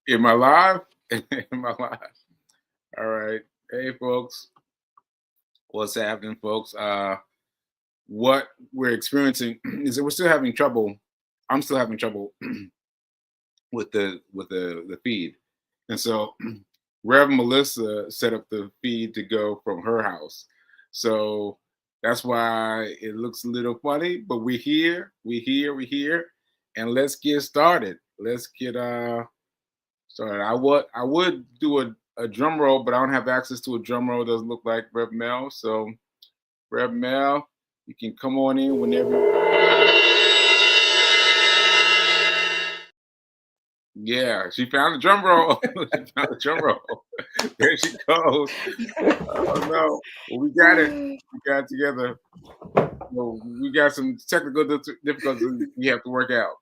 Am I live? Am I live? All right. Hey, folks. What's happening, folks? What we're experiencing is that we're still having trouble. I'm still having trouble with the feed, and so Rev Melissa set up the feed to go from her house. So that's why it looks a little funny. But we're here, and let's get started. Let's get started. I would do a drum roll, but I don't have access to a drum roll. It doesn't look like Rev Mel. So Rev Mel, you can come on in whenever. Yeah, she found the drum roll. She found the drum roll. There she goes. Oh no, well, we got it. We got it together. Well, we got some technical difficulties we have to work out,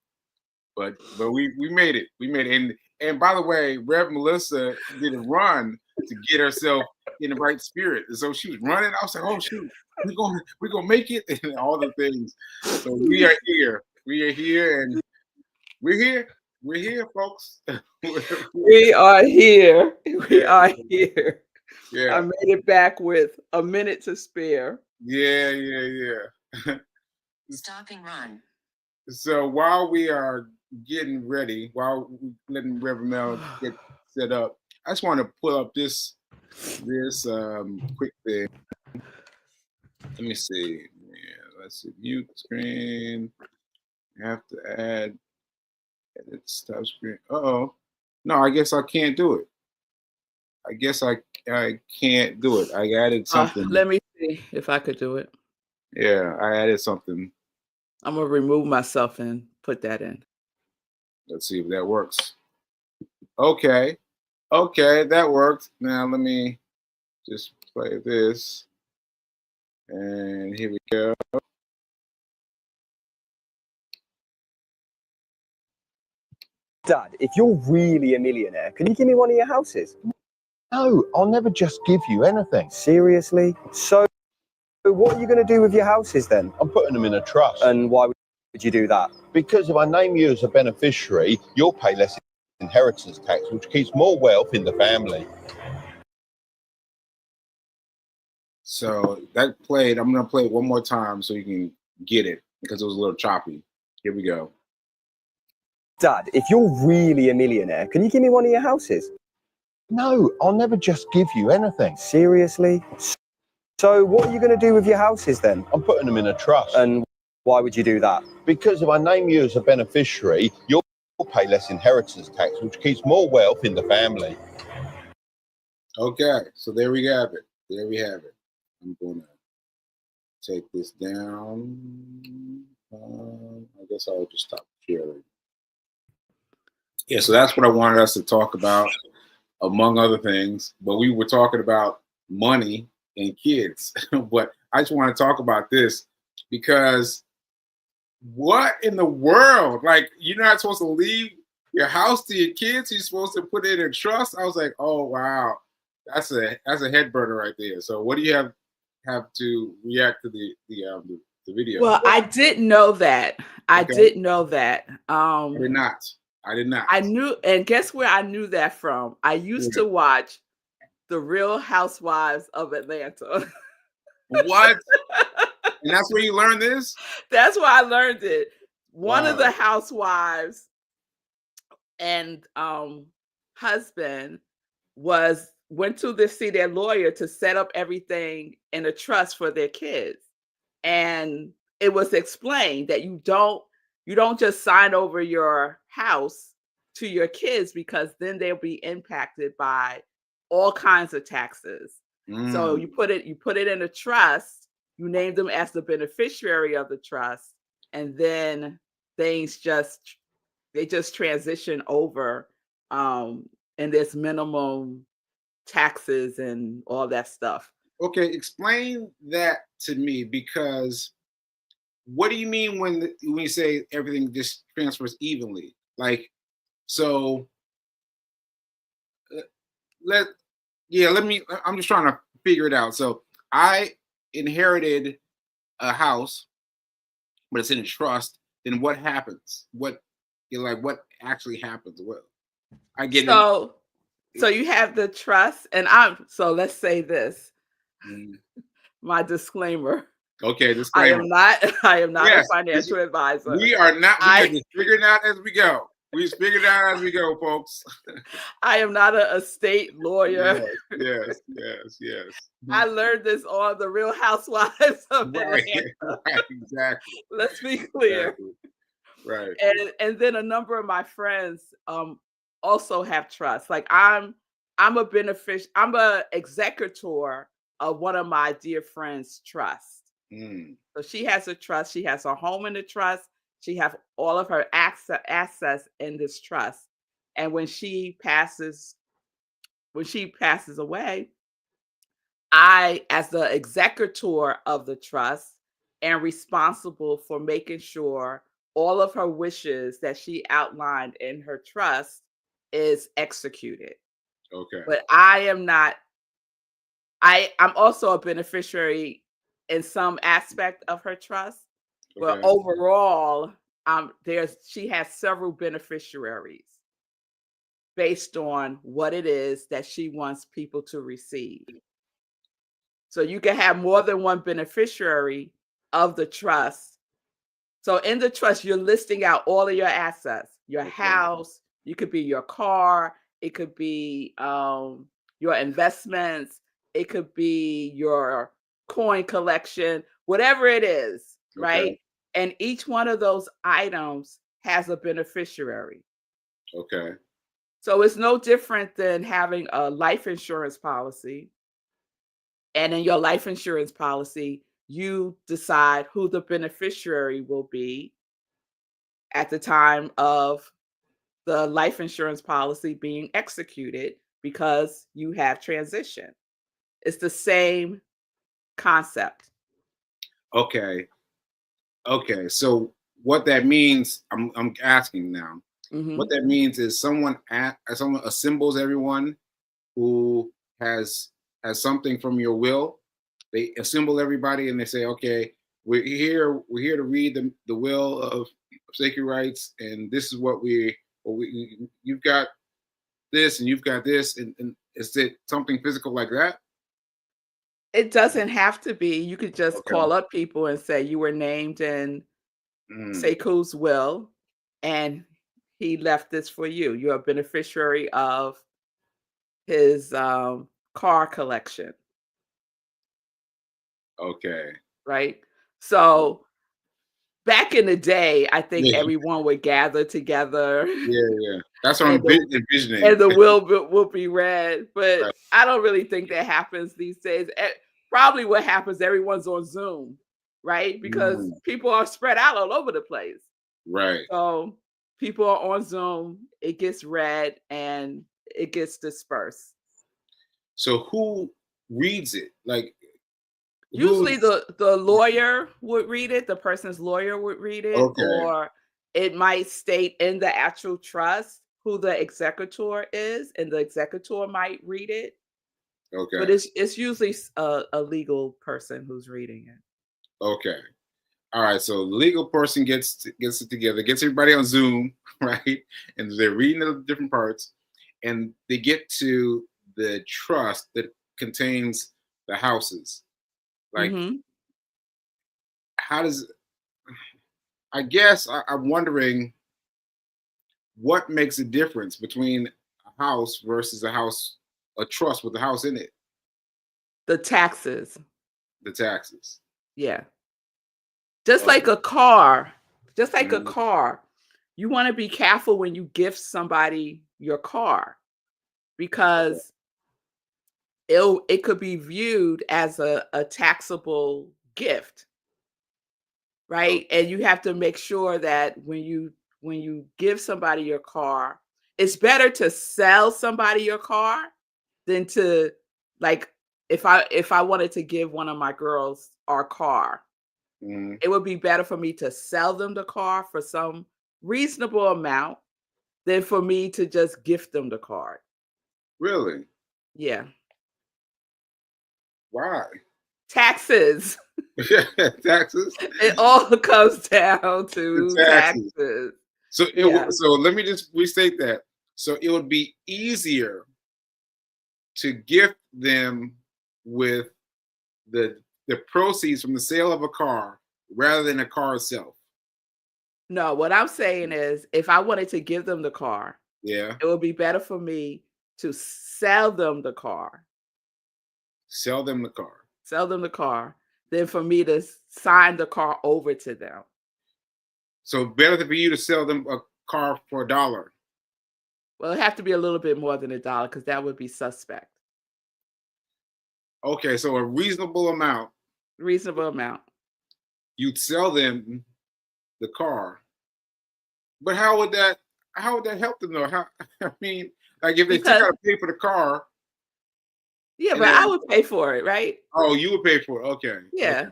but we made it. We made it. And by the way, Rev Melissa did a run to get herself in the right spirit. And so she was running. I was like, oh shoot, we're gonna make it, and all the things. So we are here. We are here, and we're here. We're here, folks. We are here. We Yeah, are here. I yeah, made it back with a minute to spare. yeah. Stopping run. So while we are getting ready, while we letting Reverend Mel get set up, I just want to pull up this quick thing. Let me see. Yeah, let's see. Mute screen. I have to add edit stop screen. Oh, no, I guess I can't do it. I guess I can't do it. I added something. Let me see if I could do it. Yeah, I added something. I'm gonna remove myself and put that in. Let's see if that works. Okay, that worked. Now let me just play this, and here we go. Dad, if you're really a millionaire, can you give me one of your houses? No, I'll never just give you anything. Seriously? So what are you going to do with your houses then? I'm putting them in a trust. And why would you do that? Because if I name you as a beneficiary, you'll pay less inheritance tax, which keeps more wealth in the family. So that played. I'm gonna play it one more time so you can get it because it was a little choppy. Here we go. Dad, if you're really a millionaire, can you give me one of your houses? No, I'll never just give you anything. Seriously? So what are you going to do with your houses then? I'm putting them in a trust. And why would you do that? Because if I name you as a beneficiary, you'll pay less inheritance tax, which keeps more wealth in the family. Okay, so there we have it. There we have it. I'm gonna take this down. I guess I'll just stop sharing. Yeah, so that's what I wanted us to talk about, among other things. But we were talking about money and kids. But I just want to talk about this because what in the world? Like, you're not supposed to leave your house to your kids. You're supposed to put it in trust. I was like, oh wow, that's a head burner right there. So what do you have to react to the video? Well, I didn't know that. I Okay. didn't know that. I did not. I knew, and guess where I knew that from? I used to watch The Real Housewives of Atlanta. What? And that's where you learned this? That's where I learned it. One of Wow. the housewives and husband went to see their lawyer to set up everything in a trust for their kids. And it was explained that you don't just sign over your house to your kids because then they'll be impacted by all kinds of taxes. So you put it in a trust, you name them as the beneficiary of the trust, and then things just transition over, and there's minimum taxes and all that stuff. Okay, explain that to me, because what do you mean when you say everything just transfers evenly? Like, so let me. I'm just trying to figure it out. So I inherited a house, but it's in a trust. Then what happens? What actually happens? I get it. So you have the trust, and so let's say this, Mm. my disclaimer. Okay, I disclaimer. am not a Yes, financial advisor. we are not. We are I just figuring it out as we go. We just figured it out as we go, folks. I am not a estate lawyer. Yes, yes, yes. I learned this on the Real Housewives of Right, Atlanta. right, exactly, Let's be clear. exactly. Right. And then a number of my friends also have trust. Like I'm a executor of one of my dear friends' trust. Mm, So she has a trust. She has her home in the trust. She has all of her assets in this trust. And when she passes away, I, as the executor of the trust, am responsible for making sure all of her wishes that she outlined in her trust is executed. okay. But I am not, I'm also a beneficiary in some aspect of her trust. But Okay. overall, she has several beneficiaries based on what it is that she wants people to receive. So you can have more than one beneficiary of the trust. So in the trust, you're listing out all of your assets, your Okay. house, you could be your car, it could be your investments, it could be your coin collection, whatever it is, Okay. right? And each one of those items has a beneficiary. Okay. So it's no different than having a life insurance policy. And in your life insurance policy, you decide who the beneficiary will be at the time of the life insurance policy being executed because you have transition. It's the same concept. Okay. Okay. So what that means, I'm asking now. Mhm. What that means is someone assembles everyone who has something from your will. They assemble everybody and they say, okay, we're here to read the will of sacred rights, and this is what you've got this and you've got this, and is it something physical like that? It doesn't have to be. You could just Okay. call up people and say you were named in Mm, Sekou's will and he left this for you. You're a beneficiary of his car collection, okay. right? So back in the day, I think Yeah, everyone would gather together yeah, yeah. That's what and I'm the envisioning. will be read. But Right. I don't really think that happens these days. Probably what happens, everyone's on Zoom, right? Because Mm, people are spread out all over the place. right. So people are on Zoom, it gets read and it gets dispersed. So who reads it? Like Usually who's the lawyer would read it, the person's lawyer would read it, okay? or it might state in the actual trust who the executor is, and the executor might read it. But Okay. it's usually a legal person who's reading it. Okay. All right. So the legal person gets it together, gets everybody on Zoom, right? And they're reading the different parts, and they get to the trust that contains the houses. Like, Mhm. how does I guess I'm wondering what makes a difference between a house versus a trust with a house in it, The taxes. the taxes. Yeah. Just Okay. like a car, just like a Mhm. car, you want to be careful when you gift somebody your car because it could be viewed as a taxable gift, Okay. right? And you have to make sure that when you give somebody your car, it's better to sell somebody your car than to like if I wanted to give one of my girls our car, Mhm. it would be better for me to sell them the car for some reasonable amount than for me to just gift them the car. Really? Yeah. Why? Taxes. Taxes? It all comes down The to taxes. taxes. So Yeah. so let me just restate that. So it would be easier to gift them with the proceeds from the sale of a car rather than a car itself. No, what I'm saying is if I wanted to give them the car, Yeah. it would be better for me to sell them the car, Sell them the car. than for me to sign the car over to them. So better for you to sell them a car for $1. Well, it have to be a little bit more than $1 because that would be suspect. Okay, so a reasonable amount, Reasonable amount. you'd sell them the car. But how would that help them though? How I mean, like if they still Because gotta pay for the car, yeah, and but I then would pay for it, right? oh, you would pay for it. Okay. Okay. Yeah.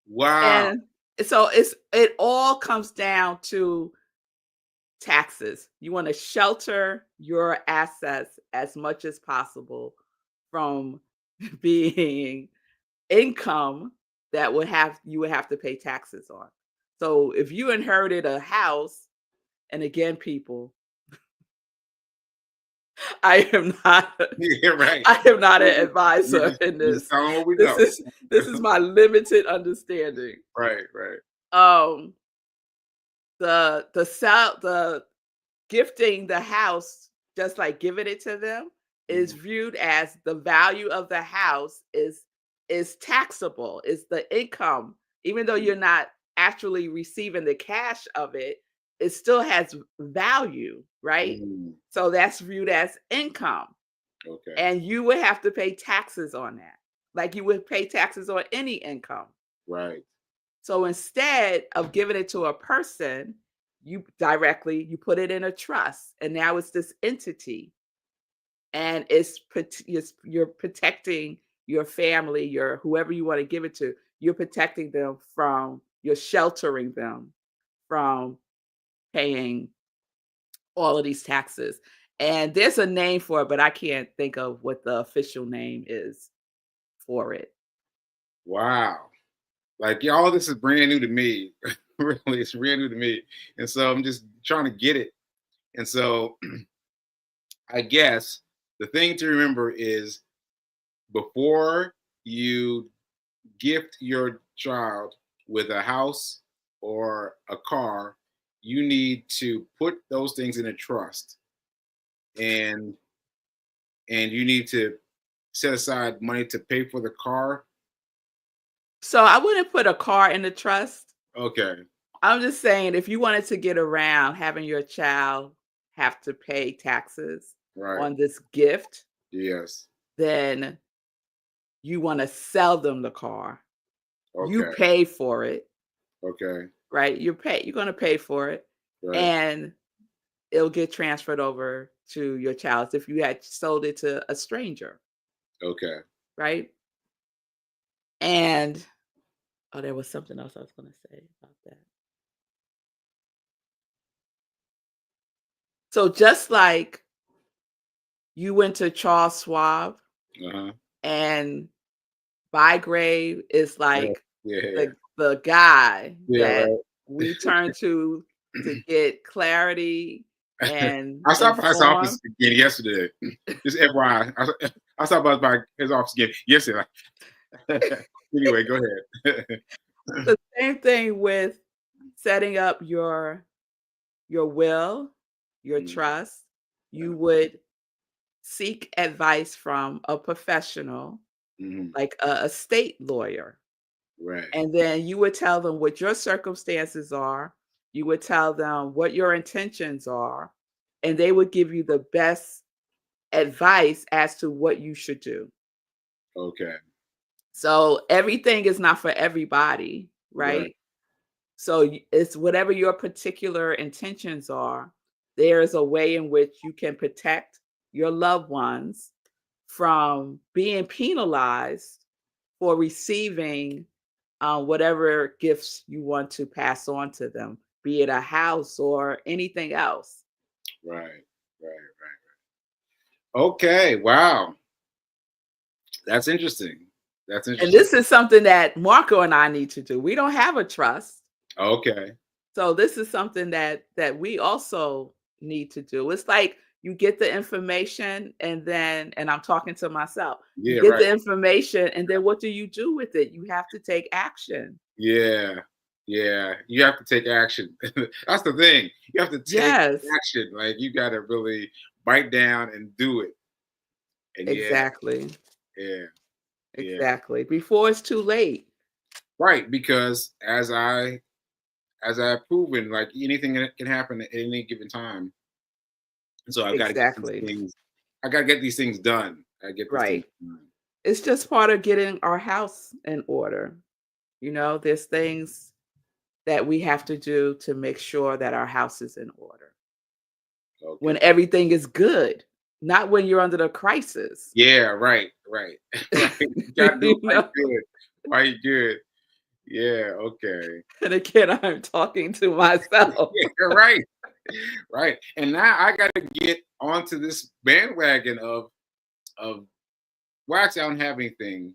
Wow. And so it all comes down to taxes. You want to shelter your assets as much as possible from being income that you would have to pay taxes on. So if you inherited a house, and again, people, I am not Yeah, right. I am not an We advisor just, in we just this. tell them what we This know. is my limited understanding. Right, right. Um the gifting the house, just like giving it to them, is Mhm. viewed as the value of the house is taxable, is the income. Even though you're not actually receiving the cash of it, it still has value, right? Mm, So that's viewed as income. okay. And you would have to pay taxes on that, like you would pay taxes on any income. Right. So instead of giving it to a person, you put it in a trust, and now it's this entity, and you're protecting your family, your whoever you want to give it to. You're protecting them you're sheltering them from paying all of these taxes. And there's a name for it, but I can't think of what the official name is for it. Wow. Like yeah, all this is brand new to me. Really, it's brand new to me. And so I'm just trying to get it. And so I guess the thing to remember is before you gift your child with a house or a car, you need to put those things in a trust. And you need to set aside money to pay for the car. So I wouldn't put a car in the trust. Okay. I'm just saying, if you wanted to get around having your child have to pay taxes Right. on this gift, Yes. then you want to sell them the car. You Okay. pay for it, Okay. right? You're going to pay for it, Right. and it'll get transferred over to your child if you had sold it to a stranger, Okay. right? And oh, there was something else I was going to say about that. So just like you went to Charles Schwab, Uh-huh. and Bygrave is Yeah. like Yeah. the guy Yeah. that Right. we turn to get clarity and I stopped by his office inform. again yesterday. Just FYI. I stopped by his office again yesterday. Anyway, go ahead. The same thing with setting up your will, your Mm, trust. yeah. You would seek advice from a professional, Mhm. like a estate lawyer. Right. And then you would tell them what your circumstances are. You would tell them what your intentions are, and they would give you the best advice as to what you should do. Okay. So everything is not for everybody, Right. right? So it's whatever your particular intentions are. There is a way in which you can protect your loved ones from being penalized for receiving whatever gifts you want to pass on to them, be it a house or anything else. Right. Right. Okay. Wow. That's interesting. That's And interesting. this is something that Marco and I need to do. We don't have a trust. Okay. So this is something that we also need to do. It's like you get the information and I'm talking to myself. You Yeah, get right. the information and then what do you do with it? You have to take action. Yeah. Yeah. You have to take action. That's the thing. You have to take Yes, action. Like you gotta really bite down and do it. And exactly. yeah, yeah. Exactly. Before it's too late. Right. Because as I've proven, like anything that can happen at any given time. And so I've got to get these Exactly. things, I gotta get these things done. I get these things Right. done. It's just part of getting our house in order. There's things that we have to do to make sure that our house is in order. Okay. When everything is good, not when you're under the crisis. Yeah, right, right. Right. You gotta do it You right know? good. Right good. Yeah, okay. And again, I'm talking to myself. Yeah, right. Right. And now I gotta get onto this bandwagon of well, actually I don't have anything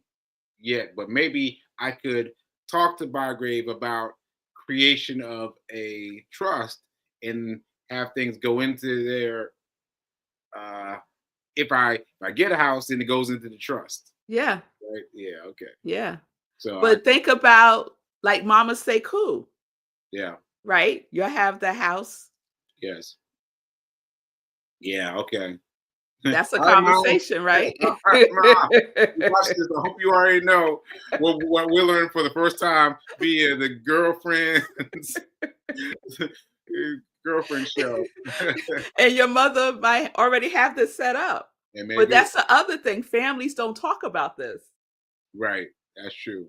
yet, but maybe I could talk to Bygrave about creation of a trust and have things go into their if I get a house, then it goes into the trust. Yeah, Right? Yeah, okay. yeah. So I But think about like Mama Sekou, yeah, right? You have the house. yes. Yeah, okay. That's a All right, Mom. conversation, right? All right, Mom. You watch this. I hope you already know what we learned for the first time via the girlfriend show. And your mother might already have this set up. And But maybe that's the other thing. Families don't talk about this. right. That's true.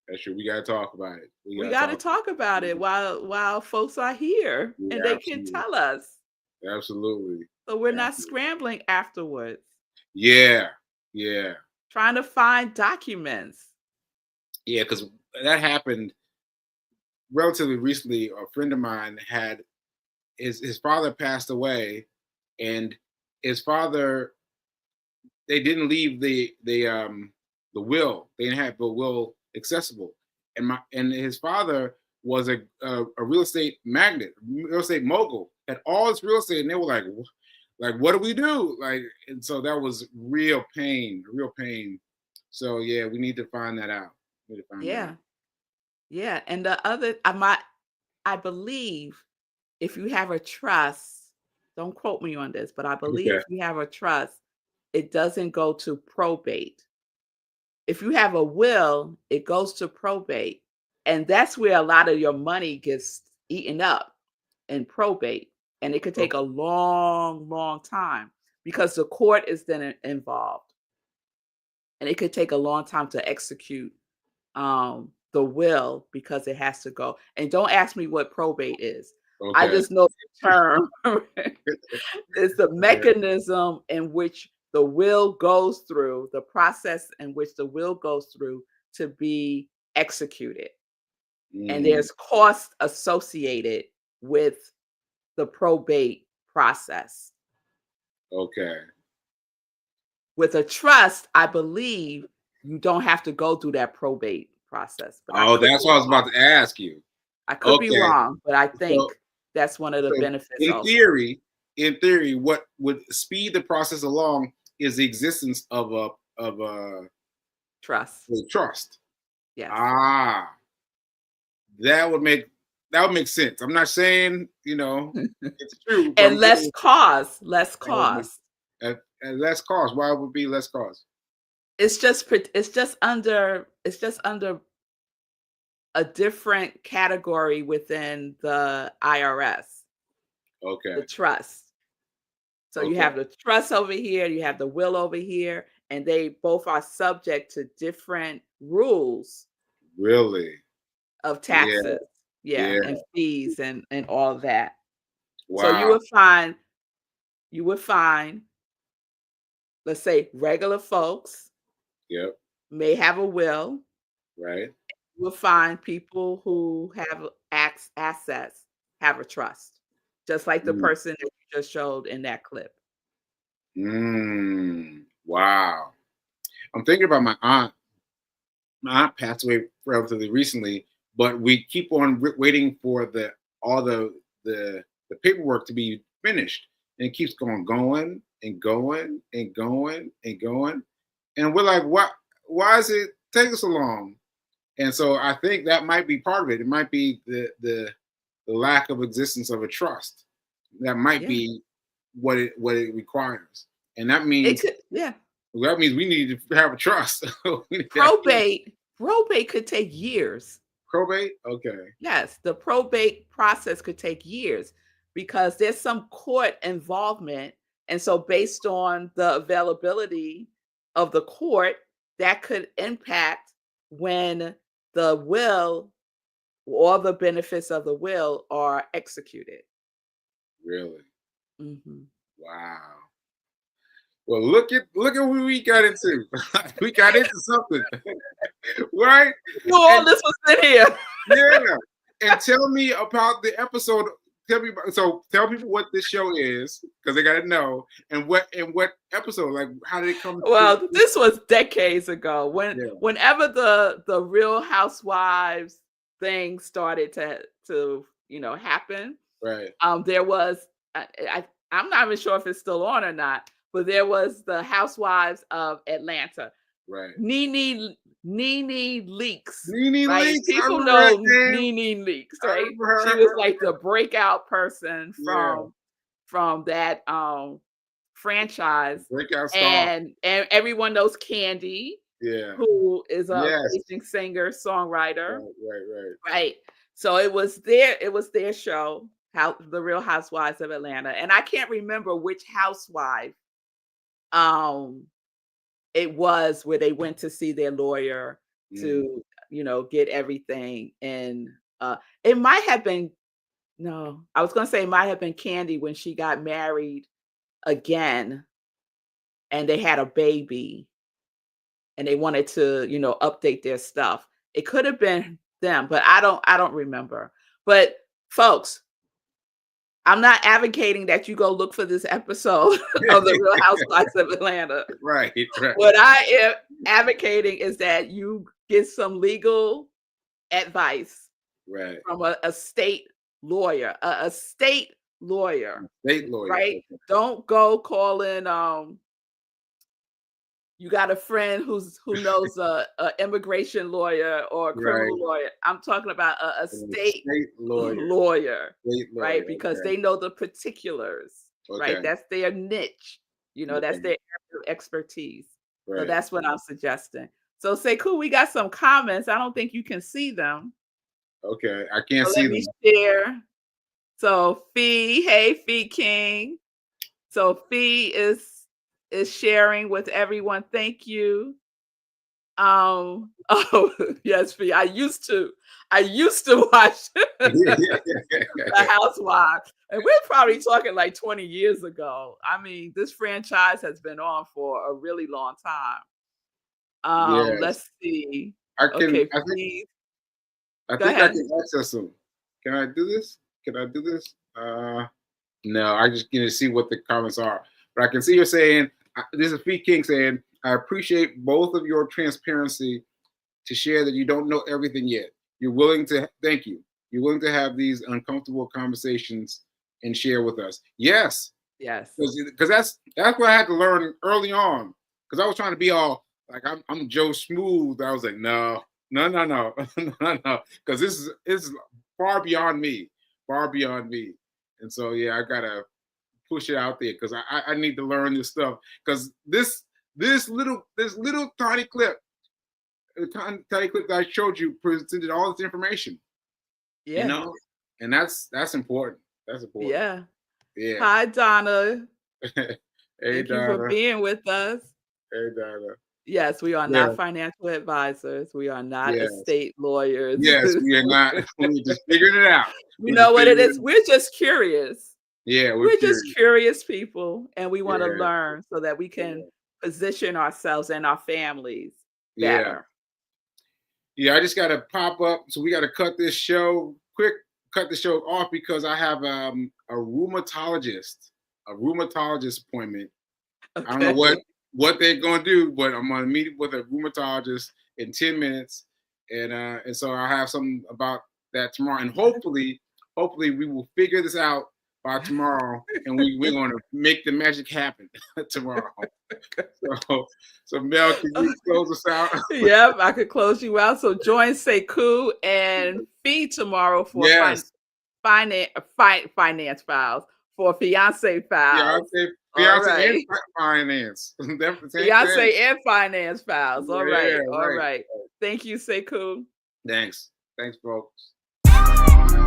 That's true. We gotta talk about it. We We gotta got to talk. talk about it while folks are here and Yeah, they can absolutely. tell us. Absolutely. So we're not Absolutely. scrambling afterwards, Yeah. Yeah. trying to find documents. Yeah. Because that happened relatively recently. A friend of mine had his father passed away, and his father they didn't leave the will. They didn't have the will accessible, and his father was a real estate magnate, real estate mogul, had all this real estate, and they were like, what do we do? Like, and so that was real pain. So yeah, we need to find that out. We need to find that Yeah. out. Yeah. And the other, I believe if you have a trust, don't quote me on this, but I believe Okay. if you have a trust, it doesn't go to probate. If you have a will, it goes to probate. And that's where a lot of your money gets eaten up in probate. And it could take a long, long time because the court is then involved. And it could take a long time to execute the will because it has to go. And don't ask me what probate is. I Okay. just know the term. It's the Okay. mechanism in which the will goes through, the process in which the will goes through to be executed. And Mm, there's cost associated with the probate process. okay. With a trust, I believe you don't have to go through that probate process, but I Oh, could that's be what I was wrong. about to ask you. I could be Okay. wrong, but I So think that's one of the So benefits also. in theory, what would speed the process along is the existence Trust. a trust. Yes. Ah, that would make sense. I'm not saying it's true, but And I'm saying less that would make cost. at less cost. Why would it be less cost? It's just under a different category within the IRS, Okay, the trust. So you okay, have the trust over here, you have the will over here, and they both are subject to different rules really? of Yeah, taxes, yeah, yeah. and fees and all that. So Wow. you would find, let's say, regular folks Yep. may have a will. Right. You will find people who have assets have a trust, just like the Mm. person that you just showed in that clip. Wow. I'm thinking about my aunt. My aunt passed away relatively recently, but we keep on waiting for all the paperwork to be finished. And it keeps going and going and going and going. And we're like, why is it taking so long? And so I think that might be part of it. It might be the lack of existence of a trust. That might be what it requires. And that means that means we need to have a trust. Probate could take years. Probate? Okay. Yes, the probate process could take years because there's some court involvement. And so based on the availability of the court, that could impact when the will or the benefits of the will are executed. Really? Mm-hmm. Wow. Well, look at what we got into. We got into something, right? All this was in here. Yeah. And tell me about the episode. Tell people what this show is, because they got to know, and what episode, like how did it come? Well, this was decades ago. Whenever the Real Housewives thing started to happen, right? There was I'm not even sure if it's still on or not, but there was the Housewives of Atlanta. Right. Nene Leakes. Nene right? Leakes. People know Nene Leakes, right? She was like the breakout person from that franchise. Breakout star. And everyone knows Candy. Yeah. Who is a amazing singer, songwriter. Right. So it was their show, The Real Housewives of Atlanta. And I can't remember which housewife it was where they went to see their lawyer to, get everything. And it might have been, I was going to say it might have been Candy when she got married again and they had a baby and they wanted to, update their stuff. It could have been them, but I don't remember. But folks, I'm not advocating that you go look for this episode of The Real Housewives of Atlanta. Right. What I am advocating is that you get some legal advice from a state lawyer, a state lawyer. State lawyer. Right? Don't go calling you got a friend who knows a immigration lawyer or a criminal lawyer. I'm talking about a state lawyer, right? Because they know the particulars, right? That's their niche. That's their area of expertise. Right. So that's what I'm suggesting. So Sekou, we got some comments. I don't think you can see them. Okay, I can't see them. Let me share. So Fee, hey Fee King. So Fee is sharing with everyone. Thank you. Oh yes, Fee. I used to watch The Housewives, and we're probably talking like 20 years ago. I mean, this franchise has been on for a really long time. Let's see. I think I can access them. Can I do this? No, I just get to see what the comments are. But I can see you're saying, this is Fee King saying, I appreciate both of your transparency to share that you don't know everything yet. You're willing to, thank you. You're willing to have these uncomfortable conversations and share with us. Yes. Because that's what I had to learn early on. Because I was trying to be all like, I'm Joe Smooth. I was like, no. Because this is far beyond me. And so, I got to push it out there because I need to learn this stuff. Because this little tiny clip, the tiny clip that I showed you presented all this information. And that's important. That's important. Yeah. Hi, Donna. Hey, Thank Donna. you for being with us. Hey, Donna. Yes, we are not financial advisors. We are not estate lawyers. Yes, we are not. We're just figuring it out. You know what it is? We're just curious. Yeah, we're just curious people, and we want to learn so that we can position ourselves and our families better. Yeah, I just got to pop up. So we got to cut the show off because I have a rheumatologist appointment. Okay. I don't know what they're going to do, but I'm going to meet with a rheumatologist in 10 minutes. And so I have something about that tomorrow. And hopefully we will figure this out by tomorrow, and we're going to make the magic happen tomorrow. So Mel, can you close us out? Yep, I could close you out. So join Sekou and Fee tomorrow for Yes. finance files, for fiance files. Fiance right. and finance. Fiance and finance files. All right. Yeah, All right. right. Thank you, Sekou. Thanks, folks.